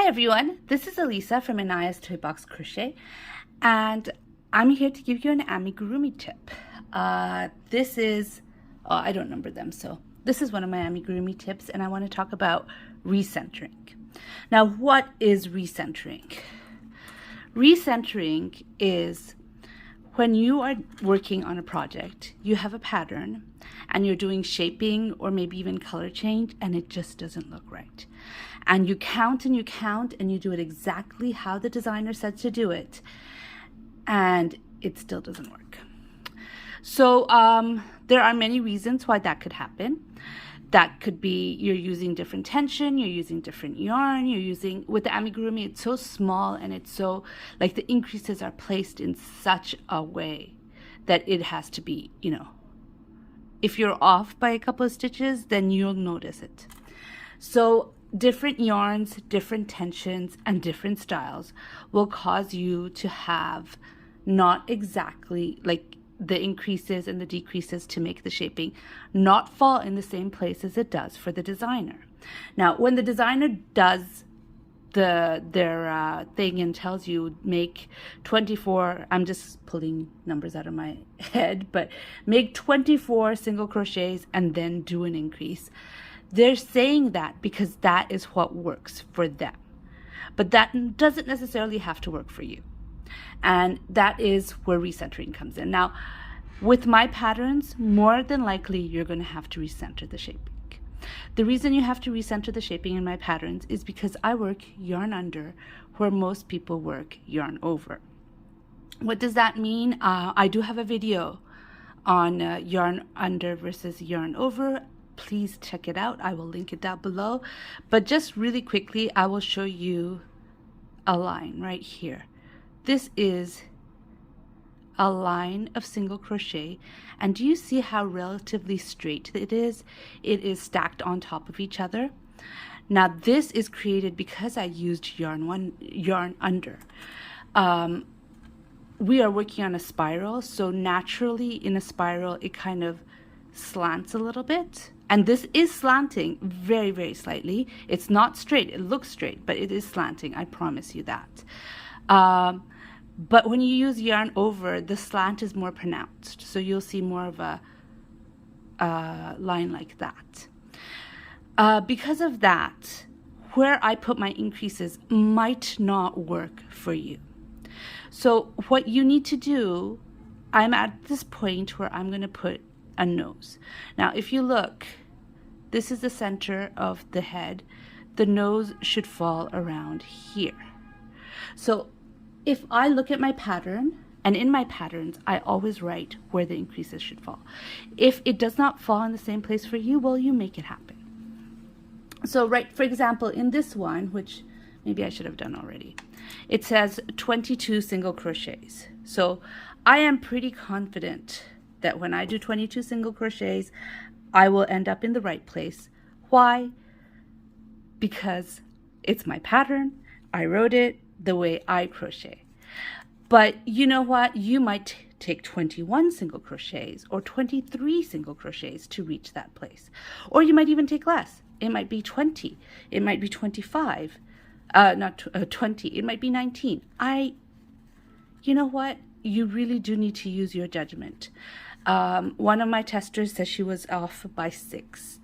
Hi everyone, this is Elisa from Anaya's Toy Box Crochet, and I'm here to give you an amigurumi tip. This is, I don't number them, so this is one of my amigurumi tips, and I want to talk about recentering. Now, what is recentering? Recentering is when you are working on a project, you have a pattern, and you're doing shaping or maybe even color change, and it just doesn't look right. And you count and you count and you do it exactly how the designer said to do it, and it still doesn't work. So there are many reasons why that could happen. That could be you're using different tension, you're using different yarn, with the amigurumi, it's so small and it's so, like, the increases are placed in such a way that it has to be, if you're off by a couple of stitches, then you'll notice it. So different yarns, different tensions, and different styles will cause you to have not exactly, like, the increases and the decreases to make the shaping not fall in the same place as it does for the designer. Now, when the designer does their thing and tells you make 24, I'm just pulling numbers out of my head, but make 24 single crochets and then do an increase. They're saying that because that is what works for them. But that doesn't necessarily have to work for you. And that is where recentering comes in. Now, with my patterns, more than likely you're going to have to recenter the shaping. The reason you have to recenter the shaping in my patterns is because I work yarn under where most people work yarn over. What does that mean? I do have a video on yarn under versus yarn over. Please check it out. I will link it down below. But just really quickly, I will show you a line right here. This is a line of single crochet, and do you see how relatively straight it is? It is stacked on top of each other. Now this is created because I used yarn under. We are working on a spiral, so naturally in a spiral it kind of slants a little bit, and this is slanting very, very slightly. It's not straight. It looks straight, but it is slanting, I promise you that. But when you use yarn over, the slant is more pronounced, so you'll see more of a line like that. Because of that, where I put my increases might not work for you. So what you need to do, I'm at this point where I'm going to put a nose. Now, if you look, this is the center of the head. The nose should fall around here. So if I look at my pattern, and in my patterns, I always write where the increases should fall. If it does not fall in the same place for you, well, you make it happen. So, right, for example, in this one, which maybe I should have done already, it says 22 single crochets. So I am pretty confident that when I do 22 single crochets, I will end up in the right place. Why? Because it's my pattern. I wrote it the way I crochet. But you know what? You might take 21 single crochets or 23 single crochets to reach that place. Or you might even take less. It might be 20. It might be 25. Not 20. It might be 19. You know what? You really do need to use your judgment. One of my testers says she was off by 6.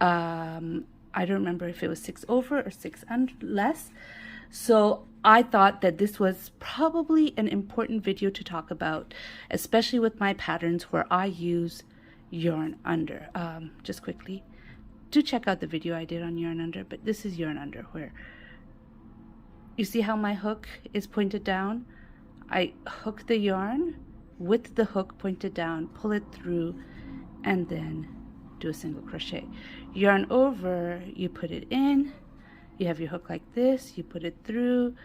I don't remember if it was 6 over or 6 less. So I thought that this was probably an important video to talk about, especially with my patterns where I use yarn under. Just quickly, do check out the video I did on yarn under, but this is yarn under where you see how my hook is pointed down. I hook the yarn with the hook pointed down, pull it through, and then do a single crochet. Yarn over, you put it in. You have your hook like this, you put it through,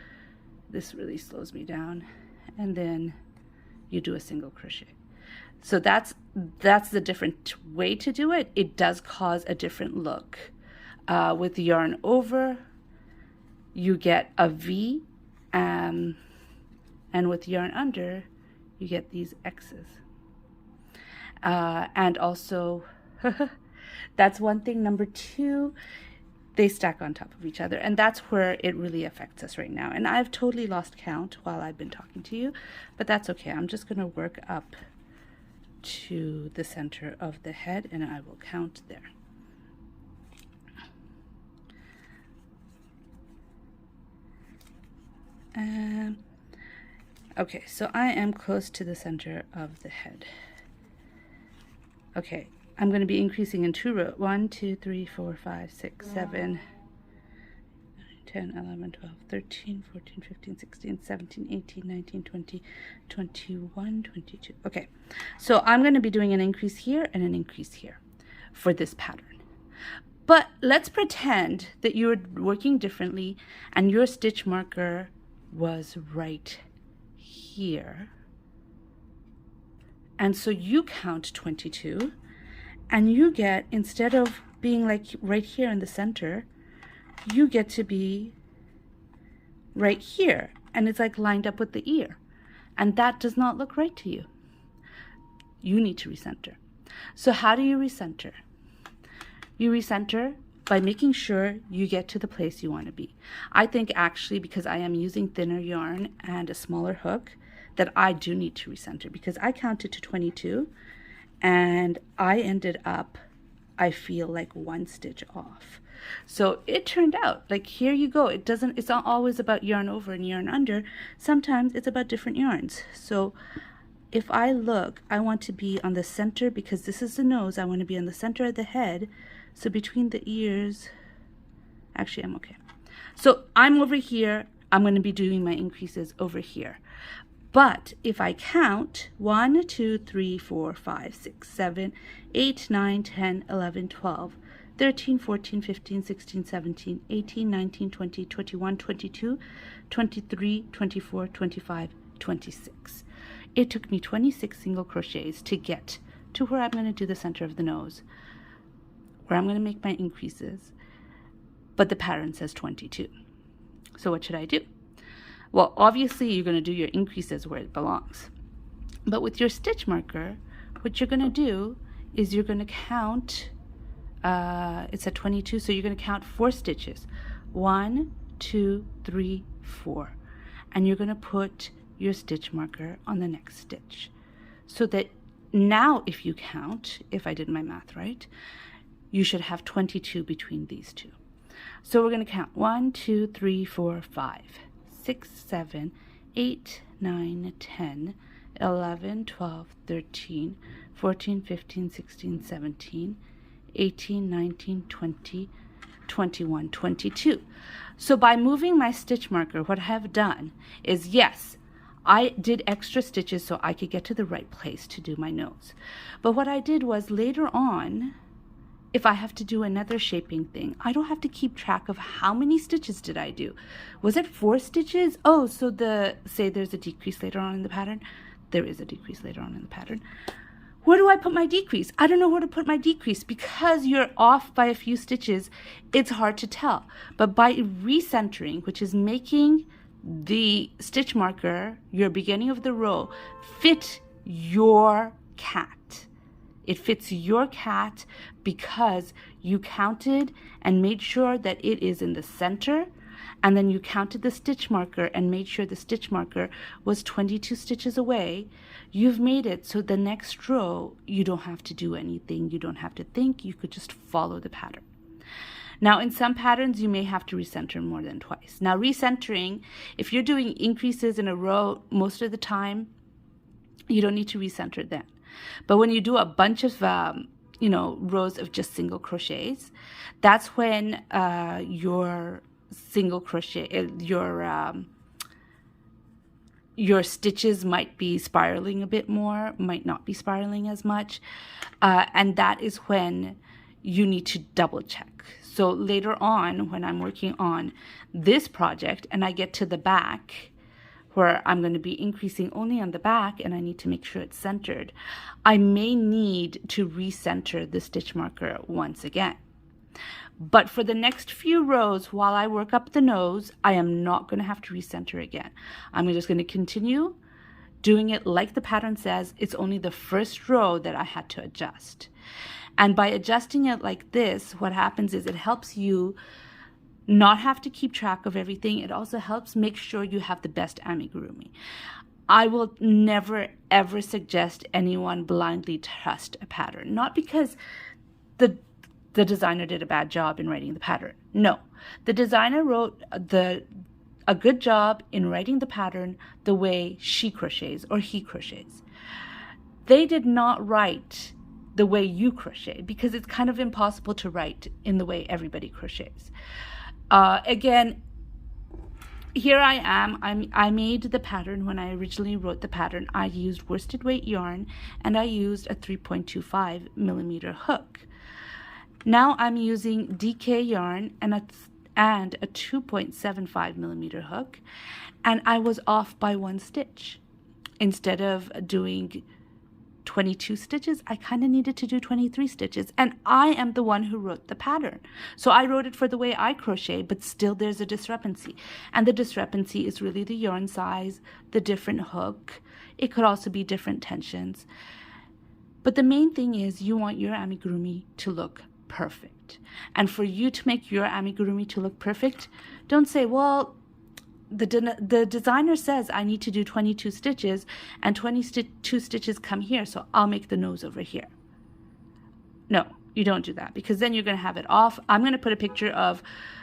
this really slows me down, and then you do a single crochet. So that's the different way to do it. It does cause a different look. With yarn over, you get a V, and with yarn under, you get these X's. And also, that's one thing. Number two, they stack on top of each other. And that's where it really affects us right now. And I've totally lost count while I've been talking to you, but that's okay. I'm just going to work up to the center of the head and I will count there. Okay, so I am close to the center of the head. Okay, I'm going to be increasing in 2 rows. 1, 2, 3, 4, 5, 6, 7, 9, 10, 11, 12, 13, 14, 15, 16, 17, 18, 19, 20, 21, 22. Okay, so I'm going to be doing an increase here and an increase here for this pattern. But let's pretend that you're working differently and your stitch marker was right here. And so you count 22 and you get, instead of being like right here in the center, you get to be right here. And it's like lined up with the ear. And that does not look right to you. You need to recenter. So how do you recenter? You recenter by making sure you get to the place you want to be. I think actually, because I am using thinner yarn and a smaller hook, that I do need to recenter, because I counted to 22 and I ended up, I feel like 1 stitch off. So it turned out like, here you go. It's not always about yarn over and yarn under. Sometimes it's about different yarns. So if I look, I want to be on the center, because this is the nose. I want to be on the center of the head. So between the ears, actually I'm okay. So I'm over here. I'm going to be doing my increases over here. But if I count 1, 2, 3, 4, 5, 6, 7, 8, 9, 10, 11, 12, 13, 14, 15, 16, 17, 18, 19, 20, 21, 22, 23, 24, 25, 26. It took me 26 single crochets to get to where I'm going to do the center of the nose, where I'm going to make my increases, but the pattern says 22. So what should I do? Well, obviously you're going to do your increases where it belongs. But with your stitch marker, what you're going to do is you're going to count, it's at 22, so you're going to count 4 stitches. 1, 2, 3, 4. And you're going to put your stitch marker on the next stitch. So that now if you count, if I did my math right, you should have 22 between these two. So we're going to count 1, 2, 3, 4, 5, 6, 7, 8, 9, 10, 11, 12, 13, 14, 15, 16, 17, 18, 19, 20, 21, 22. So by moving my stitch marker, what I have done is, yes, I did extra stitches so I could get to the right place to do my nose. But what I did was, later on, if I have to do another shaping thing, I don't have to keep track of how many stitches did I do. Was it 4 stitches? Oh, so say there's a decrease later on in the pattern. There is a decrease later on in the pattern. Where do I put my decrease? I don't know where to put my decrease, because you're off by a few stitches. It's hard to tell. But by recentering, which is making the stitch marker, your beginning of the row, fit your cat. It fits your cat because you counted and made sure that it is in the center, and then you counted the stitch marker and made sure the stitch marker was 22 stitches away. You've made it so the next row you don't have to do anything, you don't have to think, you could just follow the pattern. Now, in some patterns, you may have to recenter more than twice. Now, recentering, if you're doing increases in a row most of the time, you don't need to recenter then. But when you do a bunch of, rows of just single crochets, that's when your single crochet, your stitches might be spiraling a bit more, might not be spiraling as much. And that is when you need to double check. So later on, when I'm working on this project and I get to the back, where I'm going to be increasing only on the back and I need to make sure it's centered, I may need to recenter the stitch marker once again. But for the next few rows, while I work up the nose, I am not going to have to recenter again. I'm just going to continue doing it like the pattern says. It's only the first row that I had to adjust. And by adjusting it like this, what happens is it helps you not have to keep track of everything. It also helps make sure you have the best amigurumi. I will never ever suggest anyone blindly trust a pattern, not because the designer did a bad job in writing the pattern. No, the designer wrote a good job in writing the pattern the way she crochets or he crochets. They did not write the way you crochet, because it's kind of impossible to write in the way everybody crochets. Again, here I am. I made the pattern. When I originally wrote the pattern, I used worsted weight yarn and I used a 3.25 millimeter hook. Now I'm using DK yarn and a 2.75 millimeter hook, and I was off by 1 stitch. Instead of doing 22 stitches, I kind of needed to do 23 stitches, and I am the one who wrote the pattern. So I wrote it for the way I crochet, but still there's a discrepancy. And the discrepancy is really the yarn size, the different hook. It could also be different tensions. But the main thing is you want your amigurumi to look perfect. And for you to make your amigurumi to look perfect, don't say, well, the designer says I need to do 22 stitches and 22 stitches come here, so I'll make the nose over here. No, you don't do that, because then you're going to have it off. I'm going to put a picture of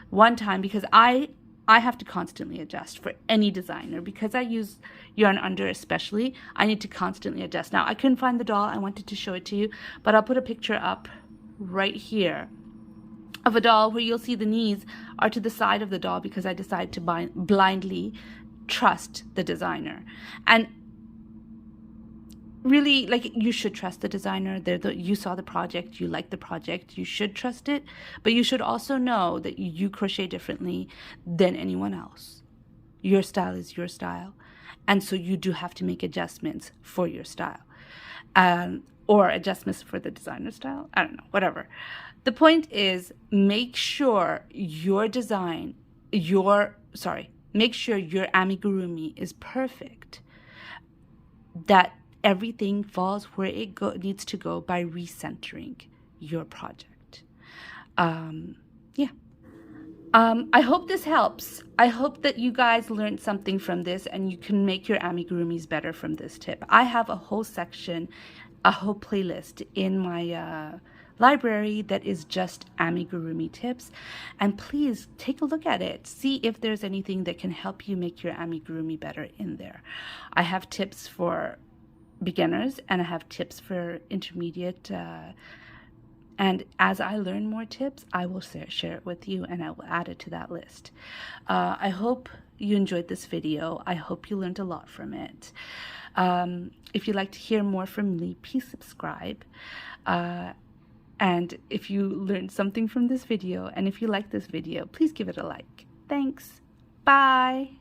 one time, because I have to constantly adjust for any designer, because I use yarn under especially. I need to constantly adjust. Now, I couldn't find the doll. I wanted to show it to you, but I'll put a picture up right here of a doll where you'll see the knees are to the side of the doll, because I decided to blindly trust the designer. And really, like, you should trust the designer. You saw the project, you like the project, you should trust it, but you should also know that you crochet differently than anyone else. Your style is your style, and so you do have to make adjustments for your style, or adjustments for the designer style. I don't know, whatever. The point is, make sure your design, make sure your amigurumi is perfect, that everything falls where it needs to go by recentering your project. Yeah. I hope this helps. I hope that you guys learned something from this and you can make your amigurumis better from this tip. I have a whole section, a whole playlist in my library that is just amigurumi tips, and please take a look at it. See if there's anything that can help you make your amigurumi better in there. I have tips for beginners and I have tips for intermediate, and as I learn more tips, I will share it with you and I will add it to that list. I hope you enjoyed this video. I hope you learned a lot from it. If you'd like to hear more from me, please subscribe. And if you learned something from this video, and if you like this video, please give it a like. Thanks. Bye.